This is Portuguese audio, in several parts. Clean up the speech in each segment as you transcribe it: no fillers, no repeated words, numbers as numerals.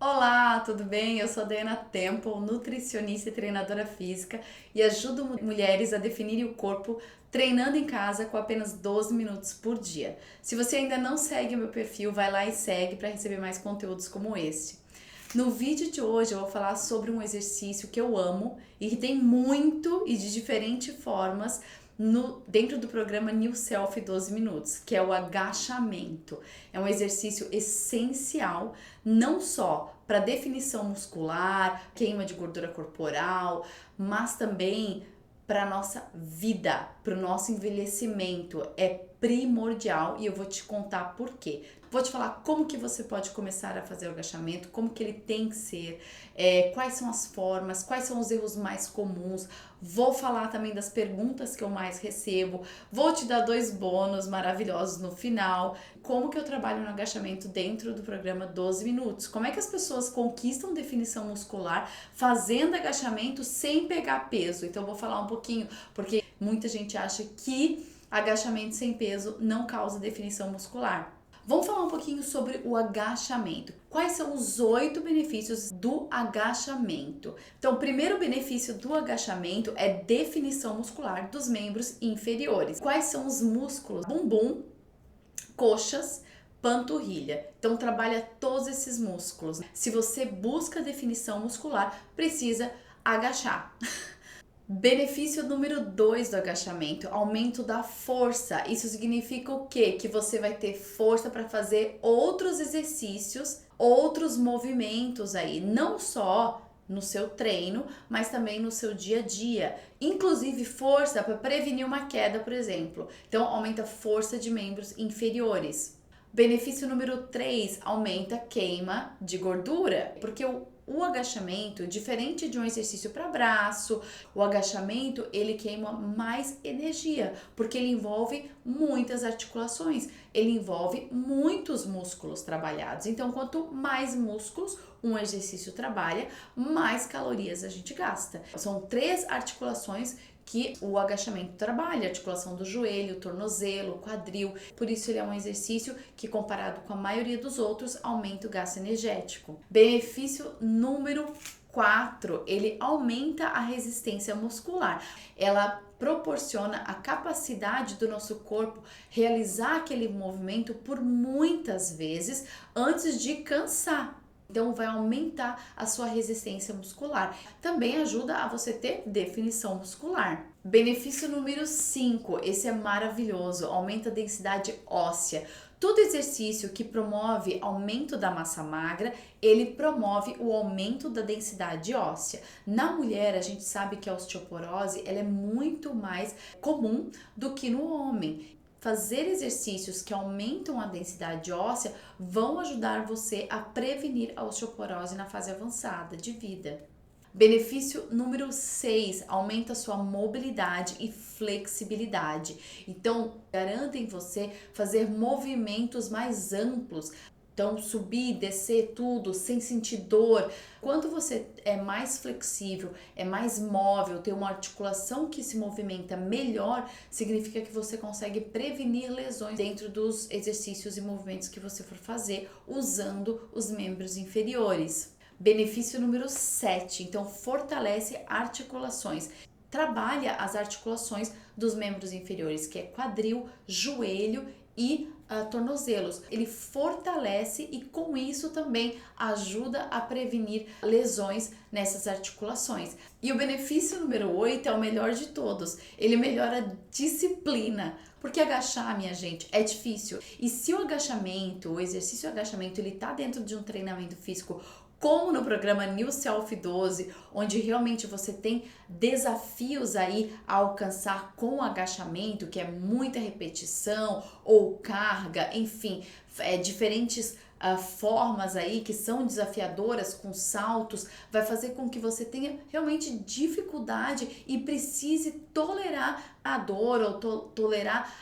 Olá, tudo bem? Eu sou a Diana Temple, nutricionista e treinadora física e ajudo mulheres a definirem o corpo treinando em casa com apenas 12 minutos por dia. Se você ainda não segue o meu perfil, vai lá e segue para receber mais conteúdos como este. No vídeo de hoje eu vou falar sobre um exercício que eu amo e que tem muito e de diferentes formas dentro do programa New Self 12 Minutos, que é o agachamento. É um exercício essencial, não só para definição muscular, queima de gordura corporal, mas também para nossa vida, para o nosso envelhecimento. É primordial e eu vou te contar por quê. Vou te falar como que você pode começar a fazer o agachamento, como que ele tem que ser, quais são as formas, quais são os erros mais comuns. Vou falar também das perguntas que eu mais recebo. Vou te dar 2 bônus maravilhosos no final. Como que eu trabalho no agachamento dentro do programa 12 minutos. Como é que as pessoas conquistam definição muscular fazendo agachamento sem pegar peso. Então eu vou falar um pouquinho, porque muita gente acha que agachamento sem peso não causa definição muscular. Vamos falar um pouquinho sobre o agachamento. Quais são os 8 benefícios do agachamento? Então, o primeiro benefício do agachamento é definição muscular dos membros inferiores. Quais são os músculos? Bumbum, coxas, panturrilha. Então, trabalha todos esses músculos. Se você busca definição muscular, precisa agachar. Benefício número 2 do agachamento, aumento da força. Isso significa o quê? Que você vai ter força para fazer outros exercícios, outros movimentos aí, não só no seu treino, mas também no seu dia a dia. Inclusive força para prevenir uma queda, por exemplo. Então, aumenta a força de membros inferiores. Benefício número 3, aumenta a queima de gordura, porque o agachamento, diferente de um exercício para braço, o agachamento ele queima mais energia, porque ele envolve muitas articulações, ele envolve muitos músculos trabalhados. Então, quanto mais músculos um exercício trabalha, mais calorias a gente gasta. São 3 articulações que o agachamento trabalha, a articulação do joelho, tornozelo, quadril. Por isso ele é um exercício que, comparado com a maioria dos outros, aumenta o gasto energético. Benefício número 4, ele aumenta a resistência muscular. Ela proporciona a capacidade do nosso corpo realizar aquele movimento por muitas vezes antes de cansar. Então, vai aumentar a sua resistência muscular. Também ajuda a você ter definição muscular. Benefício número 5, esse é maravilhoso, aumenta a densidade óssea. Todo exercício que promove aumento da massa magra, ele promove o aumento da densidade óssea. Na mulher, a gente sabe que a osteoporose ela é muito mais comum do que no homem. Fazer exercícios que aumentam a densidade óssea vão ajudar você a prevenir a osteoporose na fase avançada de vida. Benefício número 6, aumenta a sua mobilidade e flexibilidade. Então, garanta em você fazer movimentos mais amplos. Então, subir, descer tudo sem sentir dor. Quando você é mais flexível, é mais móvel, tem uma articulação que se movimenta melhor, significa que você consegue prevenir lesões dentro dos exercícios e movimentos que você for fazer usando os membros inferiores. Benefício número 7, então fortalece articulações. Trabalha as articulações dos membros inferiores, que é quadril, joelho e tornozelos. Ele fortalece e com isso também ajuda a prevenir lesões nessas articulações. E o benefício número 8 é o melhor de todos. Ele melhora a disciplina. Porque agachar, minha gente, é difícil. E se o agachamento, o exercício agachamento, ele tá dentro de um treinamento físico como no programa New Self 12, onde realmente você tem desafios aí a alcançar com o agachamento, que é muita repetição ou carga, enfim, diferentes formas aí que são desafiadoras com saltos, vai fazer com que você tenha realmente dificuldade e precise tolerar a dor ou tolerar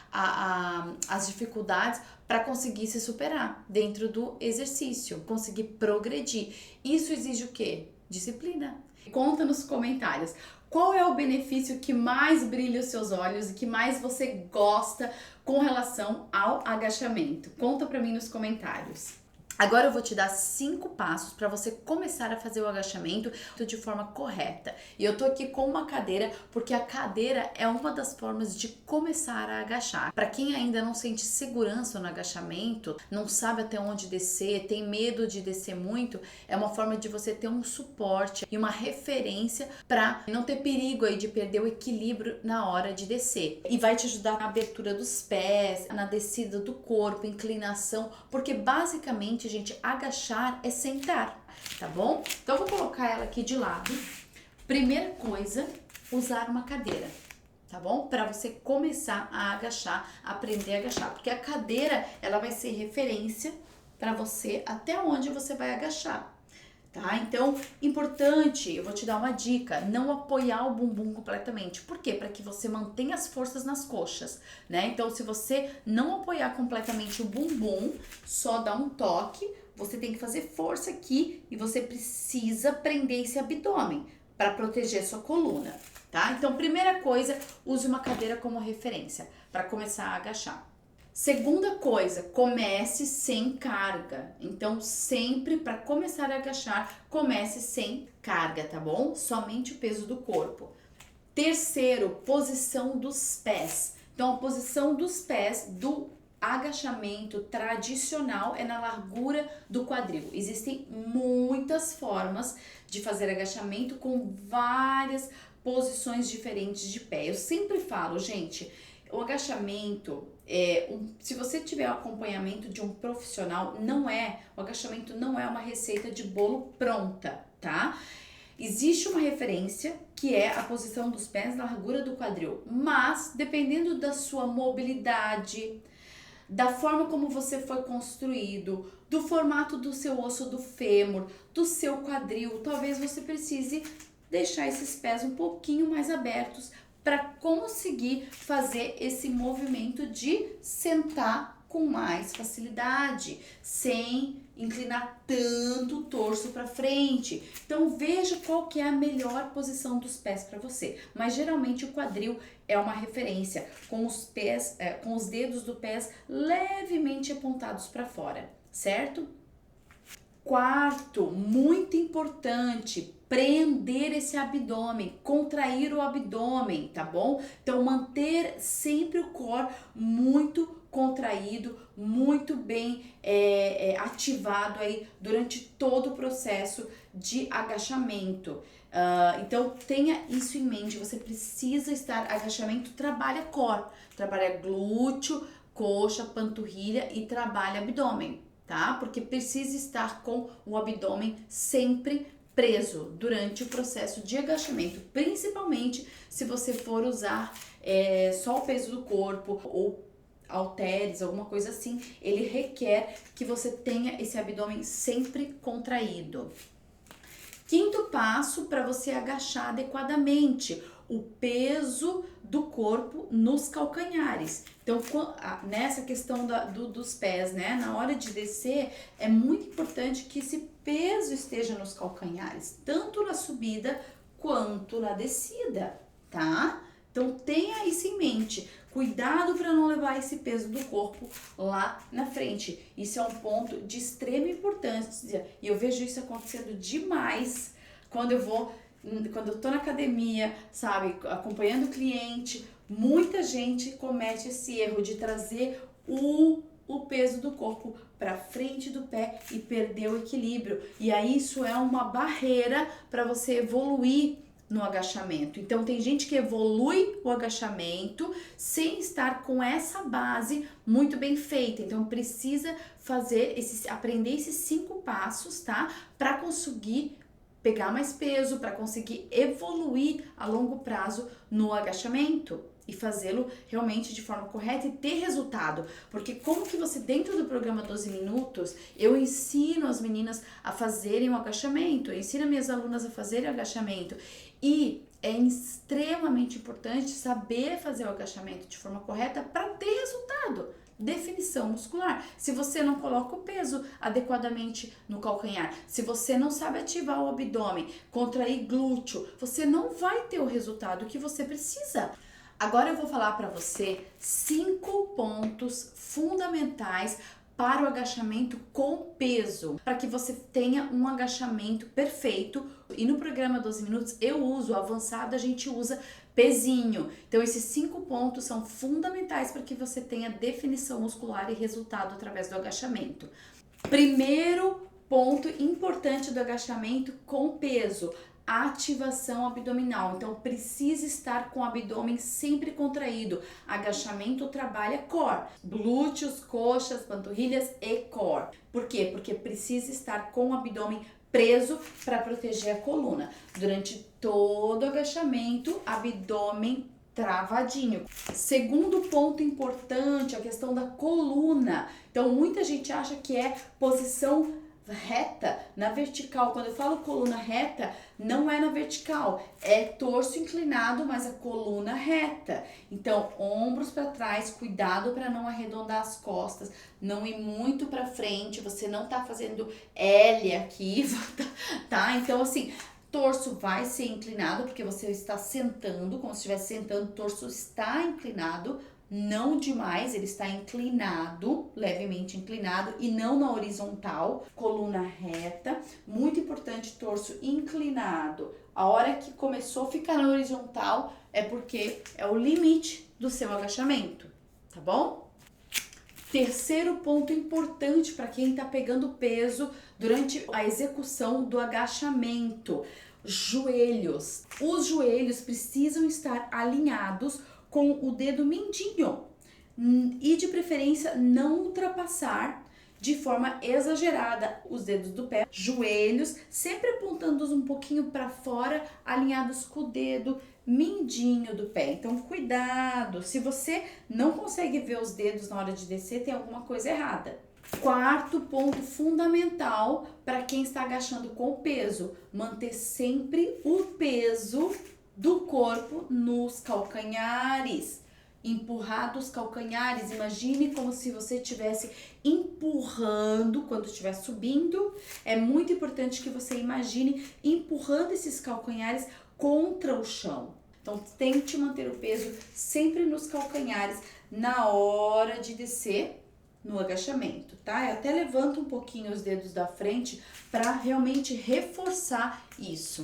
as dificuldades para conseguir se superar dentro do exercício, conseguir progredir. Isso exige o quê? Disciplina. Conta nos comentários qual é o benefício que mais brilha os seus olhos e que mais você gosta com relação ao agachamento. Conta para mim nos comentários. Agora eu vou te dar 5 passos para você começar a fazer o agachamento de forma correta. E eu tô aqui com uma cadeira porque a cadeira é uma das formas de começar a agachar. Para quem ainda não sente segurança no agachamento, não sabe até onde descer, tem medo de descer muito, é uma forma de você ter um suporte e uma referência para não ter perigo aí de perder o equilíbrio na hora de descer. E vai te ajudar na abertura dos pés, na descida do corpo, inclinação, porque basicamente, gente, agachar é sentar, tá bom? Então, eu vou colocar ela aqui de lado. Primeira coisa, usar uma cadeira, tá bom? Para você começar a agachar, aprender a agachar. Porque a cadeira, ela vai ser referência para você até onde você vai agachar. Tá? Então, importante, eu vou te dar uma dica, não apoiar o bumbum completamente. Por quê? Para que você mantenha as forças nas coxas, né? Então, se você não apoiar completamente o bumbum, só dar um toque, você tem que fazer força aqui e você precisa prender esse abdômen para proteger sua coluna, tá? Então, primeira coisa, use uma cadeira como referência para começar a agachar. Segunda coisa, comece sem carga. Então, sempre para começar a agachar, comece sem carga, tá bom? Somente o peso do corpo. Terceiro, posição dos pés. Então, a posição dos pés do agachamento tradicional é na largura do quadril. Existem muitas formas de fazer agachamento com várias posições diferentes de pé. Eu sempre falo, gente, o agachamento, se você tiver o acompanhamento de um profissional, o agachamento não é uma receita de bolo pronta, tá? Existe uma referência que é a posição dos pés na largura do quadril, mas dependendo da sua mobilidade, da forma como você foi construído, do formato do seu osso do fêmur, do seu quadril, talvez você precise deixar esses pés um pouquinho mais abertos para conseguir fazer esse movimento de sentar com mais facilidade, sem inclinar tanto o torso para frente. Então veja qual que é a melhor posição dos pés para você. Mas geralmente o quadril é uma referência, com os pés, com os dedos do pés levemente apontados para fora, certo? Quarto, muito importante, prender esse abdômen, contrair o abdômen, tá bom? Então, manter sempre o core muito contraído, muito bem ativado aí durante todo o processo de agachamento. Então, tenha isso em mente, você precisa estar, agachamento trabalha core, trabalha glúteo, coxa, panturrilha e trabalha abdômen. Tá? Porque precisa estar com o abdômen sempre preso durante o processo de agachamento, principalmente se você for usar só o peso do corpo ou halteres, alguma coisa assim, ele requer que você tenha esse abdômen sempre contraído. Quinto passo para você agachar adequadamente, o peso do corpo nos calcanhares. Então, nessa questão dos pés, né? Na hora de descer, é muito importante que esse peso esteja nos calcanhares, tanto na subida quanto na descida, tá? Então, tenha isso em mente. Cuidado para não levar esse peso do corpo lá na frente. Isso é um ponto de extrema importância. E eu vejo isso acontecendo demais quando eu tô na academia, sabe, acompanhando o cliente. Muita gente comete esse erro de trazer o peso do corpo para frente do pé e perder o equilíbrio. E aí isso é uma barreira para você evoluir no agachamento. Então tem gente que evolui o agachamento sem estar com essa base muito bem feita. Então precisa aprender esses 5 passos, tá? Para conseguir pegar mais peso, para conseguir evoluir a longo prazo no agachamento e fazê-lo realmente de forma correta e ter resultado. Porque como que você, dentro do programa 12 minutos, eu ensino as meninas a fazerem o agachamento, eu ensino minhas alunas a fazerem o agachamento. E é extremamente importante saber fazer o agachamento de forma correta para ter resultado. Definição muscular. Se você não coloca o peso adequadamente no calcanhar, se você não sabe ativar o abdômen, contrair glúteo, você não vai ter o resultado que você precisa. Agora eu vou falar para você 5 pontos fundamentais para o agachamento com peso, para que você tenha um agachamento perfeito. E no programa 12 minutos eu uso, avançado a gente usa pezinho. Então esses 5 pontos são fundamentais para que você tenha definição muscular e resultado através do agachamento. Primeiro ponto importante do agachamento com peso: ativação abdominal. Então precisa estar com o abdômen sempre contraído. Agachamento trabalha core, glúteos, coxas, panturrilhas e core. Por quê? Porque precisa estar com o abdômen preso para proteger a coluna. Durante todo o agachamento, abdômen travadinho. Segundo ponto importante, a questão da coluna. Então muita gente acha que é posição reta na vertical. Quando eu falo coluna reta, não é na vertical, é torso inclinado, mas a coluna reta. Então, ombros para trás, cuidado para não arredondar as costas, não ir muito para frente, você não tá fazendo L aqui, tá? Então, assim, torso vai ser inclinado, porque você está sentando, como se estivesse sentando, o torso está inclinado, não demais, ele está inclinado, levemente inclinado e não na horizontal, coluna reta, muito importante, torso inclinado. A hora que começou a ficar na horizontal é porque é o limite do seu agachamento, tá bom? Terceiro ponto importante para quem está pegando peso durante a execução do agachamento: joelhos. Os joelhos precisam estar alinhados com o dedo mindinho e de preferência não ultrapassar de forma exagerada os dedos do pé. Joelhos sempre apontando um pouquinho para fora, alinhados com o dedo mindinho do pé. Então cuidado, se você não consegue ver os dedos na hora de descer, tem alguma coisa errada. Quarto ponto fundamental para quem está agachando com peso: manter sempre o peso do corpo nos calcanhares. Empurrar dos calcanhares, imagine como se você estivesse empurrando quando estiver subindo. É muito importante que você imagine empurrando esses calcanhares contra o chão. Então tente manter o peso sempre nos calcanhares na hora de descer no agachamento, tá? Eu até levanto um pouquinho os dedos da frente para realmente reforçar isso.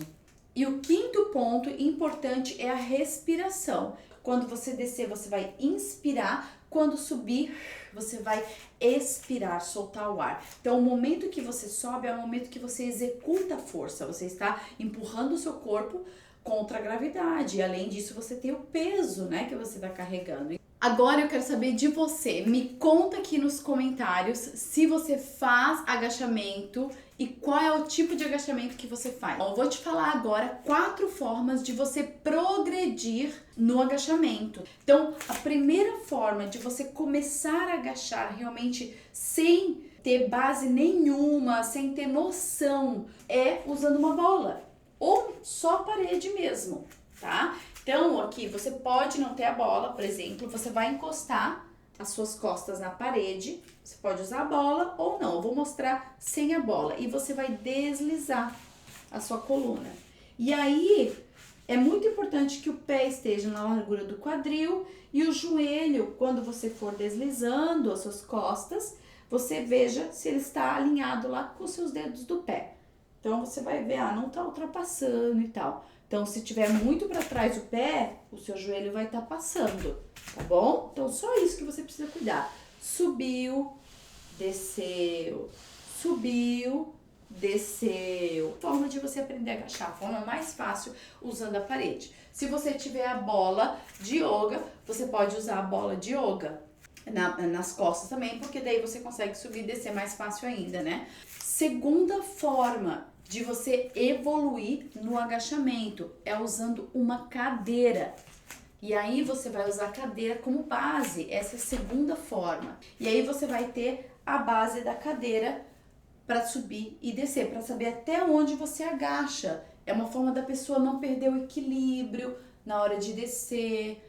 E o quinto ponto importante é a respiração. Quando você descer, você vai inspirar. Quando subir, você vai expirar, soltar o ar. Então, o momento que você sobe é o momento que você executa a força. Você está empurrando o seu corpo contra a gravidade. E, além disso, você tem o peso, né, que você está carregando. Agora eu quero saber de você. Me conta aqui nos comentários se você faz agachamento e qual é o tipo de agachamento que você faz. Eu vou te falar agora 4 formas de você progredir no agachamento. Então, a primeira forma de você começar a agachar realmente sem ter base nenhuma, sem ter noção, é usando uma bola ou só parede mesmo, tá? Então, aqui você pode não ter a bola, por exemplo, você vai encostar as suas costas na parede, você pode usar a bola ou não. Eu vou mostrar sem a bola e você vai deslizar a sua coluna. E aí, é muito importante que o pé esteja na largura do quadril e o joelho, quando você for deslizando as suas costas, você veja se ele está alinhado lá com os seus dedos do pé. Então, você vai ver, não tá ultrapassando e tal. Então, se tiver muito para trás o pé, o seu joelho vai estar passando, tá bom? Então, só isso que você precisa cuidar. Subiu, desceu, subiu, desceu. Forma de você aprender a agachar, a forma mais fácil usando a parede. Se você tiver a bola de yoga, você pode usar a bola de yoga nas costas também, porque daí você consegue subir e descer mais fácil ainda, né? Segunda forma de você evoluir no agachamento é usando uma cadeira. E aí você vai usar a cadeira como base, essa é a segunda forma. E aí você vai ter a base da cadeira para subir e descer, para saber até onde você agacha. É uma forma da pessoa não perder o equilíbrio na hora de descer.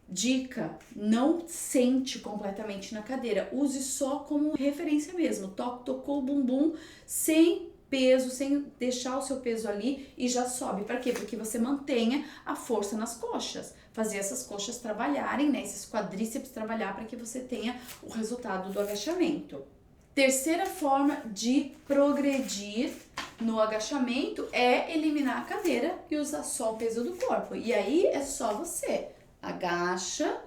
Dica: não sente completamente na cadeira, use só como referência mesmo. Tocou o bumbum sem peso, sem deixar o seu peso ali e já sobe. Para quê? Porque você mantenha a força nas coxas, fazer essas coxas trabalharem, né? Esses quadríceps trabalhar para que você tenha o resultado do agachamento. Terceira forma de progredir no agachamento é eliminar a cadeira e usar só o peso do corpo. E aí é só você agacha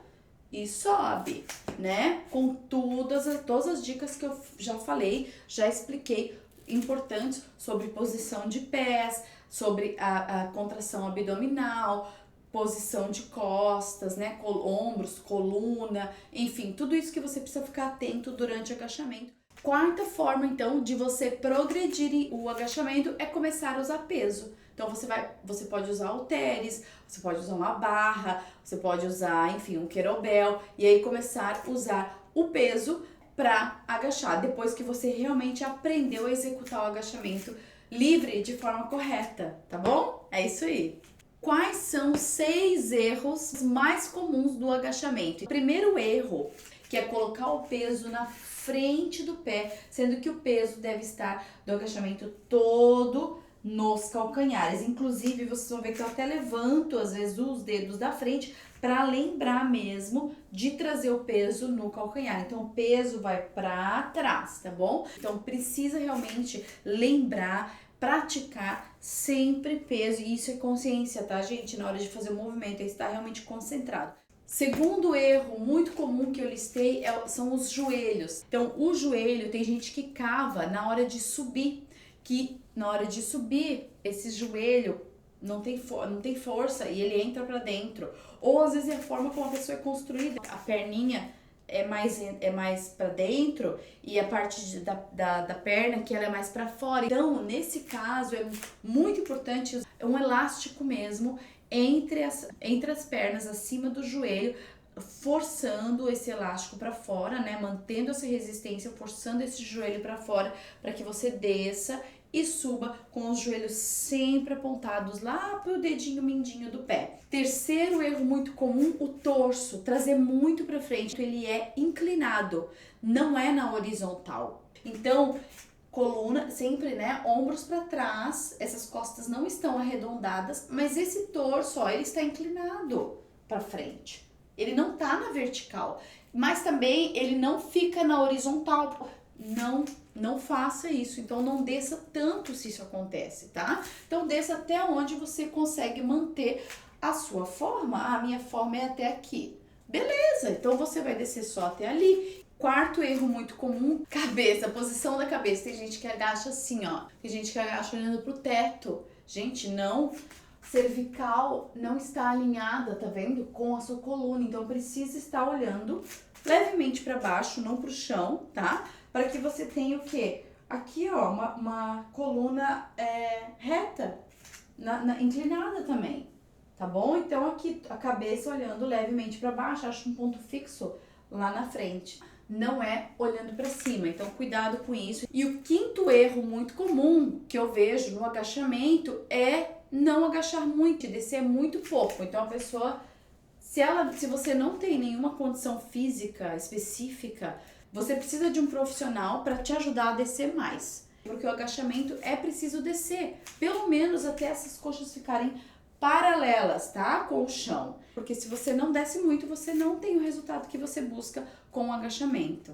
e sobe, né? Com todas as dicas que eu já falei, já expliquei, importantes sobre posição de pés, sobre a contração abdominal, posição de costas, né? Ombros, coluna, enfim, tudo isso que você precisa ficar atento durante o agachamento. Quarta forma, então, de você progredir o agachamento é começar a usar peso. Então, você pode usar halteres, você pode usar uma barra, você pode usar, enfim, um kettlebell, e aí começar a usar o peso para agachar, depois que você realmente aprendeu a executar o agachamento livre de forma correta, tá bom? É isso aí. Quais são os 6 erros mais comuns do agachamento? O primeiro erro, que é colocar o peso na frente do pé, sendo que o peso deve estar do agachamento todo nos calcanhares. Inclusive, vocês vão ver que eu até levanto, às vezes, os dedos da frente para lembrar mesmo de trazer o peso no calcanhar. Então, o peso vai para trás, tá bom? Então, precisa realmente lembrar, praticar sempre peso. E isso é consciência, tá, gente? Na hora de fazer o movimento, é estar realmente concentrado. Segundo erro muito comum que eu listei são os joelhos. Então, o joelho, tem gente que cava na hora de subir, que na hora de subir, esse joelho não tem força e ele entra pra dentro. Ou às vezes é a forma como a pessoa é construída, a perninha é mais para dentro e a parte da perna que ela é mais para fora. Então, nesse caso, é muito importante usar um elástico mesmo entre as pernas, acima do joelho, forçando esse elástico para fora, né? Mantendo essa resistência, forçando esse joelho para fora, para que você desça e suba com os joelhos sempre apontados lá pro dedinho mindinho do pé. Terceiro erro muito comum, o torso, trazer muito para frente. Ele é inclinado, não é na horizontal. Então, coluna sempre, né, ombros para trás, essas costas não estão arredondadas, mas esse torso, ó, ele está inclinado para frente. Ele não tá na vertical, mas também ele não fica na horizontal. Não faça isso, então não desça tanto se isso acontece, tá? Então desça até onde você consegue manter a sua forma. A minha forma é até aqui. Beleza, então você vai descer só até ali. Quarto erro muito comum, cabeça, posição da cabeça. Tem gente que agacha assim, ó. Tem gente que agacha olhando pro teto. Gente, não. Cervical não está alinhada, tá vendo? Com a sua coluna. Então precisa estar olhando levemente para baixo, não pro chão, tá? Para que você tenha o quê? Aqui, ó, uma coluna reta, inclinada também, tá bom? Então aqui a cabeça olhando levemente para baixo, acho um ponto fixo lá na frente. Não é olhando para cima, então cuidado com isso. E o quinto erro muito comum que eu vejo no agachamento é não agachar muito, descer muito pouco. Então a pessoa, se você não tem nenhuma condição física específica, você precisa de um profissional para te ajudar a descer mais. Porque o agachamento é preciso descer, pelo menos até essas coxas ficarem paralelas, tá? Com o chão. Porque se você não desce muito, você não tem o resultado que você busca com o agachamento.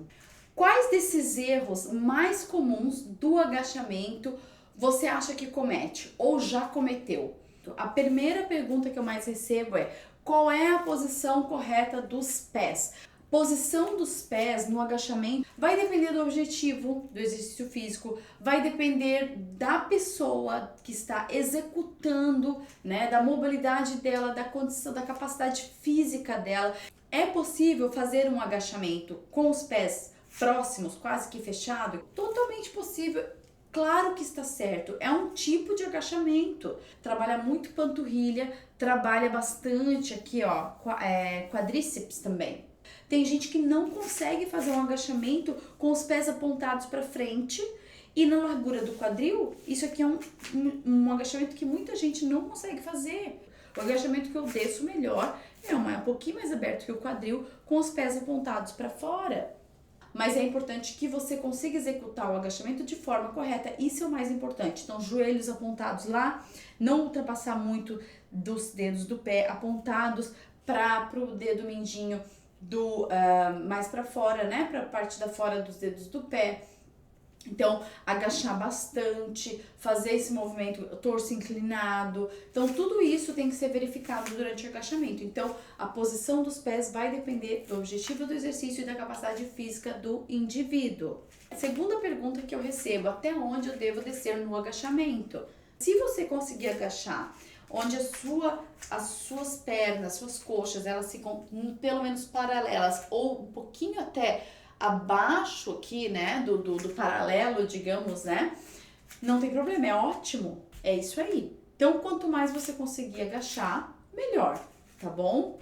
Quais desses erros mais comuns do agachamento você acha que comete ou já cometeu? A primeira pergunta que eu mais recebo é: qual é a posição correta dos pés? Posição dos pés no agachamento vai depender do objetivo do exercício físico, vai depender da pessoa que está executando, né, da mobilidade dela, da condição, da capacidade física dela. É possível fazer um agachamento com os pés próximos, quase que fechado? Totalmente possível. Claro que está certo, é um tipo de agachamento. Trabalha muito panturrilha, trabalha bastante aqui, ó, quadríceps também. Tem gente que não consegue fazer um agachamento com os pés apontados para frente e na largura do quadril. Isso aqui é um agachamento que muita gente não consegue fazer. O agachamento que eu desço melhor é um pouquinho mais aberto que o quadril, com os pés apontados para fora. Mas é importante que você consiga executar o agachamento de forma correta. Isso é o mais importante. Então, joelhos apontados lá, não ultrapassar muito dos dedos do pé, apontados para o dedo mindinho mais para fora, né? Para a parte da fora dos dedos do pé. Então, agachar bastante, fazer esse movimento torso inclinado. Então, tudo isso tem que ser verificado durante o agachamento. Então, a posição dos pés vai depender do objetivo do exercício e da capacidade física do indivíduo. Segunda pergunta que eu recebo: até onde eu devo descer no agachamento? Se você conseguir agachar onde as suas pernas, suas coxas, elas ficam pelo menos paralelas ou um pouquinho até abaixo aqui, né, do paralelo, digamos, né, não tem problema, é ótimo, é isso aí. Então, quanto mais você conseguir agachar, melhor, tá bom?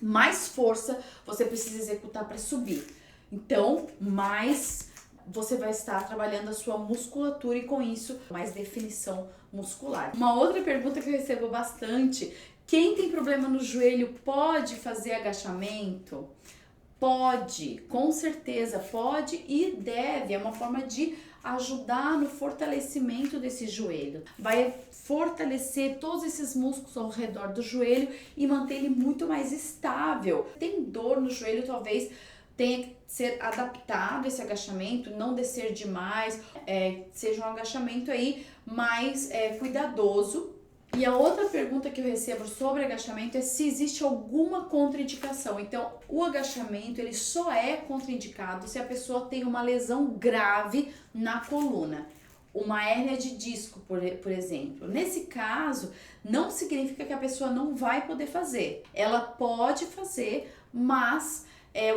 Mais força você precisa executar para subir. Então, mais você vai estar trabalhando a sua musculatura e com isso, mais definição muscular. Uma outra pergunta que eu recebo bastante: quem tem problema no joelho pode fazer agachamento? Pode, com certeza pode e deve, é uma forma de ajudar no fortalecimento desse joelho. Vai fortalecer todos esses músculos ao redor do joelho e manter ele muito mais estável. Tem dor no joelho, talvez tenha que ser adaptado esse agachamento, não descer demais, seja um agachamento aí mais cuidadoso. E a outra pergunta que eu recebo sobre agachamento é se existe alguma contraindicação. Então, o agachamento ele só é contraindicado se a pessoa tem uma lesão grave na coluna, uma hérnia de disco, por exemplo. Nesse caso, não significa que a pessoa não vai poder fazer. Ela pode fazer, mas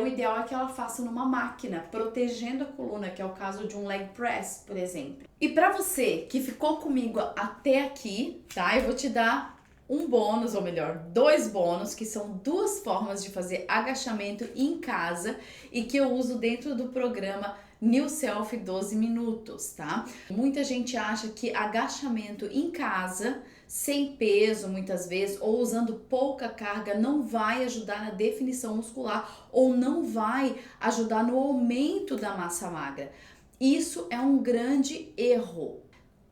o ideal é que ela faça numa máquina, protegendo a coluna, que é o caso de um leg press, por exemplo. E para você que ficou comigo até aqui, tá? Eu vou te dar um bônus, ou melhor, 2 bônus, que são 2 formas de fazer agachamento em casa e que eu uso dentro do programa New Self 12 minutos, tá? Muita gente acha que agachamento em casa, sem peso muitas vezes, ou usando pouca carga, não vai ajudar na definição muscular ou não vai ajudar no aumento da massa magra. Isso é um grande erro.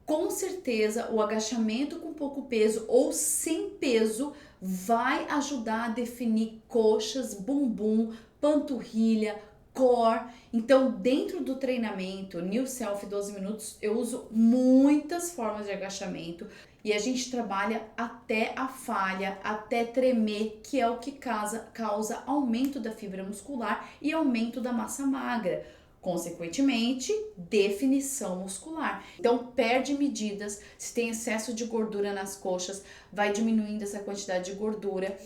Com certeza, o agachamento com pouco peso ou sem peso vai ajudar a definir coxas, bumbum, panturrilha, core. Então, dentro do treinamento New Self 12 minutos, eu uso muitas formas de agachamento e a gente trabalha até a falha, até tremer, que é o que causa aumento da fibra muscular e aumento da massa magra. Consequentemente, definição muscular. Então, perde medidas. Se tem excesso de gordura nas coxas, vai diminuindo essa quantidade de gordura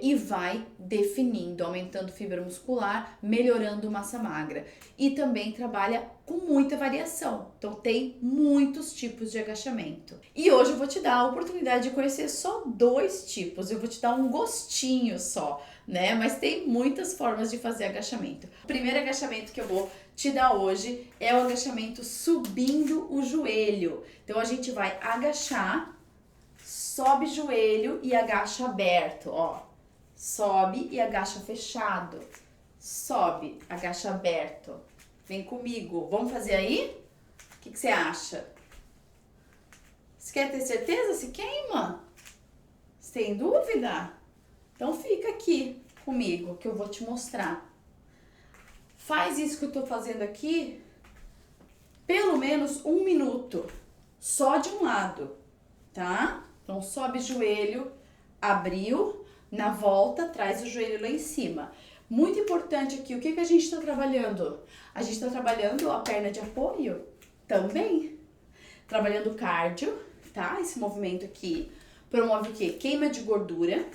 e vai definindo, aumentando fibra muscular, melhorando massa magra. E também trabalha com muita variação. Então, tem muitos tipos de agachamento. E hoje eu vou te dar a oportunidade de conhecer só 2 tipos. Eu vou te dar um gostinho só, né? Mas tem muitas formas de fazer agachamento. O primeiro agachamento que eu vou te dar hoje é o agachamento subindo o joelho. Então, a gente vai agachar, sobe joelho e agacha aberto, ó. Sobe e agacha fechado. Sobe, agacha aberto. Vem comigo. Vamos fazer aí? O que você acha? Você quer ter certeza se queima? Você tem dúvida? Então fica aqui comigo que eu vou te mostrar. Faz isso que eu tô fazendo aqui pelo menos 1 minuto. Só de um lado, tá? Então sobe joelho, abriu. Na volta, traz o joelho lá em cima. Muito importante aqui, o que a gente está trabalhando? A gente está trabalhando a perna de apoio também. Trabalhando cardio, tá? Esse movimento aqui promove o quê? Queima de gordura.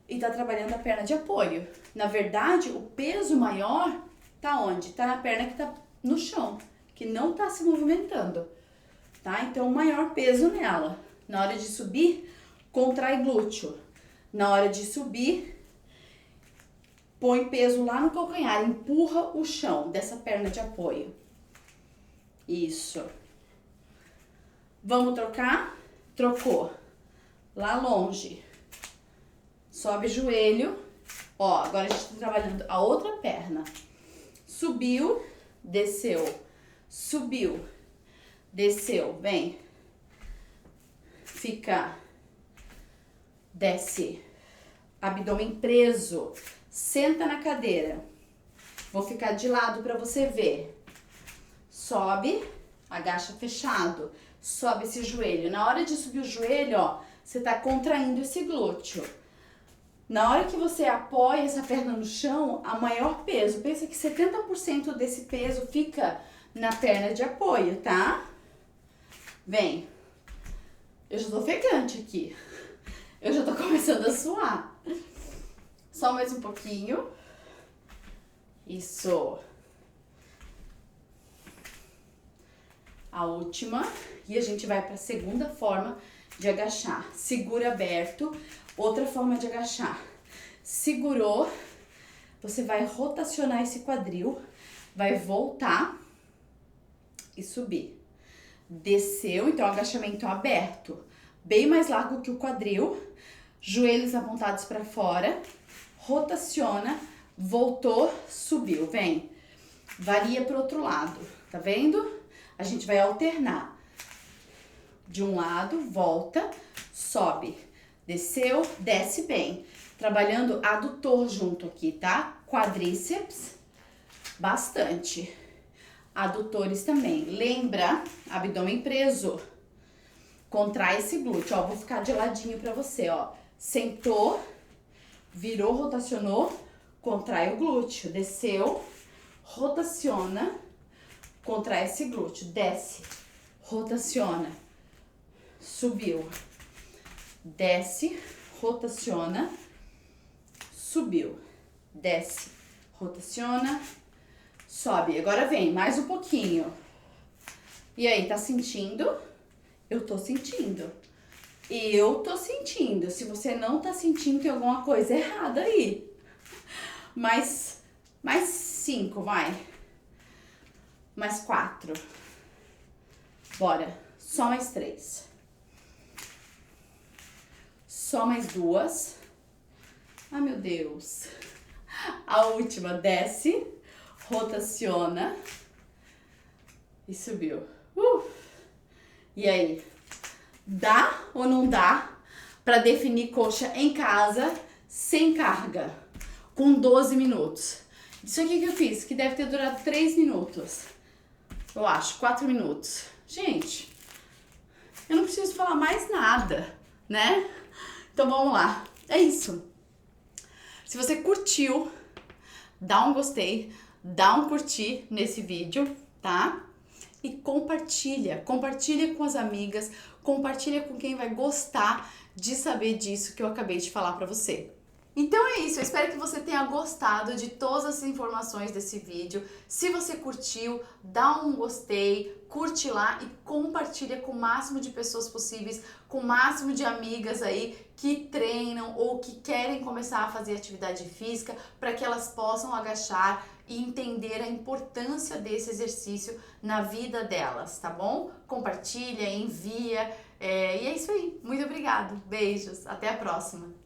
E tá trabalhando a perna de apoio. Na verdade, o peso maior tá onde? Tá na perna que tá no chão, que não tá se movimentando, tá? Então, o maior peso nela. Na hora de subir, contrai glúteo. Na hora de subir, põe peso lá no calcanhar, empurra o chão dessa perna de apoio. Isso. Vamos trocar? Trocou. Lá longe. Sobe joelho. Ó, agora a gente tá trabalhando a outra perna. Subiu, desceu. Subiu, desceu. Vem. Fica. Desce, abdômen preso, senta na cadeira. Vou ficar de lado para você ver. sobe, agacha fechado, sobe esse joelho. Na hora de subir o joelho, ó, você tá contraindo esse glúteo. Na hora que você apoia essa perna no chão, a maior peso, pensa que 70% desse peso fica na perna de apoio, tá? Vem. Eu já tô ofegante aqui. Eu já tô começando a suar. Só mais um pouquinho. Isso. A última. E a gente vai para a segunda forma de agachar. Segura aberto. Outra forma de agachar. Segurou. Você vai rotacionar esse quadril. Vai voltar e subir. Desceu, então agachamento aberto. Bem mais largo que o quadril. Joelhos apontados para fora. Rotaciona. Voltou, subiu. Vem. Varia para o outro lado. Tá vendo? A gente vai alternar. De um lado, volta, sobe. Desceu, desce bem. Trabalhando adutor junto aqui, tá? Quadríceps, bastante. Adutores também. Lembra, abdômen preso. Contrai esse glúteo, ó. Vou ficar de ladinho pra você, ó. Sentou, virou, rotacionou, contrai o glúteo. Desceu, rotaciona, contrai esse glúteo. Desce, rotaciona, subiu. Desce, rotaciona, subiu. Desce, rotaciona, sobe. Agora vem, mais um pouquinho. E aí, tá sentindo? Eu tô sentindo. Eu tô sentindo. Se você não tá sentindo, tem alguma coisa errada aí. Mais 5, vai. Mais 4. Bora. Só mais 3. Só mais 2. Ai, meu Deus. A última, desce, rotaciona e subiu. E aí, dá ou não dá pra definir coxa em casa sem carga, com 12 minutos? Isso aqui que eu fiz, que deve ter durado 3 minutos. Eu acho, 4 minutos. Gente, eu não preciso falar mais nada, né? Então vamos lá. É isso. Se você curtiu, dá um gostei, dá um curtir nesse vídeo, tá? E compartilha com as amigas, compartilha com quem vai gostar de saber disso que eu acabei de falar pra você. Então é isso, eu espero que você tenha gostado de todas as informações desse vídeo. Se você curtiu, dá um gostei, curte lá e compartilha com o máximo de pessoas possíveis, com o máximo de amigas aí que treinam ou que querem começar a fazer atividade física, para que elas possam agachar e entender a importância desse exercício na vida delas, tá bom? Compartilha, envia, e é isso aí. Muito obrigada, beijos, até a próxima.